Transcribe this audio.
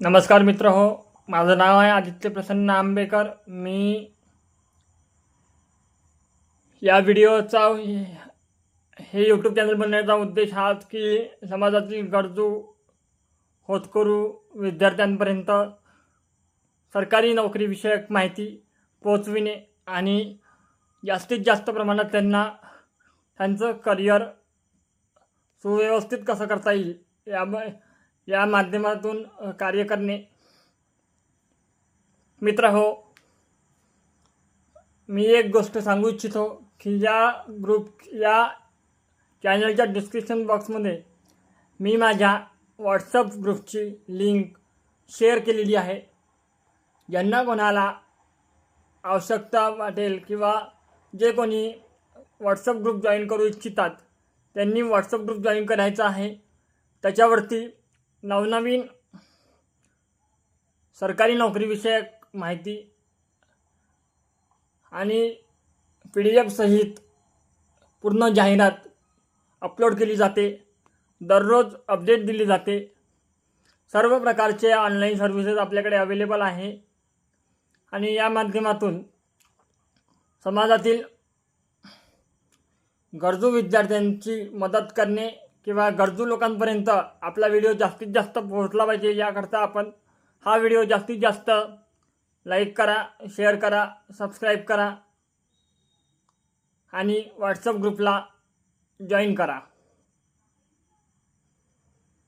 नमस्कार मित्र हो, माझं नाव आहे आदित्य प्रसन्न आंबेकर। मी या व्हिडिओचा हे यूट्यूब चॅनल बनवण्याचा उद्देश हाच की समाजातील गरजू होतकरू विद्यार्थ्यांपर्यंत सरकारी नोकरीविषयक माहिती पोहोचविणे आणि जास्तीत जास्त प्रमाणात त्यांना त्यांचं करिअर सुव्यवस्थित कसं करता येईल या माध्यमातून कार्य करणे। मित्र हो, मी एक गोष्ट सांगू इच्छितो की या चॅनलच्या डिस्क्रिप्शन बॉक्समध्ये मी माझ्या व्हॉट्सअप ग्रुपची लिंक शेअर केलेली आहे। ज्यांना कोणाला आवश्यकता वाटेल किंवा जे कोणी व्हॉट्सअप ग्रुप जॉईन करू इच्छितात त्यांनी व्हॉट्सअप ग्रुप जॉईन करायचा आहे। त्याच्यावरती नवनवीन सरकारी नोकरीविषयक माहिती आणि PDF सहित पूर्ण जाहिरात अपलोड केली जाते। दररोज अपडेट दिली जाते। सर्व प्रकारचे ऑनलाईन सर्व्हिसेस आपल्याकडे अवेलेबल आहे आणि या माध्यमातून समाजातील गरजू विद्यार्थ्यांची मदत करणे किंवा गरजू लोकांपर्यंत आपला व्हिडिओ जास्तीत जास्त पोहोचला पाहिजे याकरता आपण हा व्हिडिओ जास्तीत जास्त लाईक करा, शेअर करा, सबस्क्राईब करा आणि व्हॉट्सअप ग्रुपला जॉईन करा।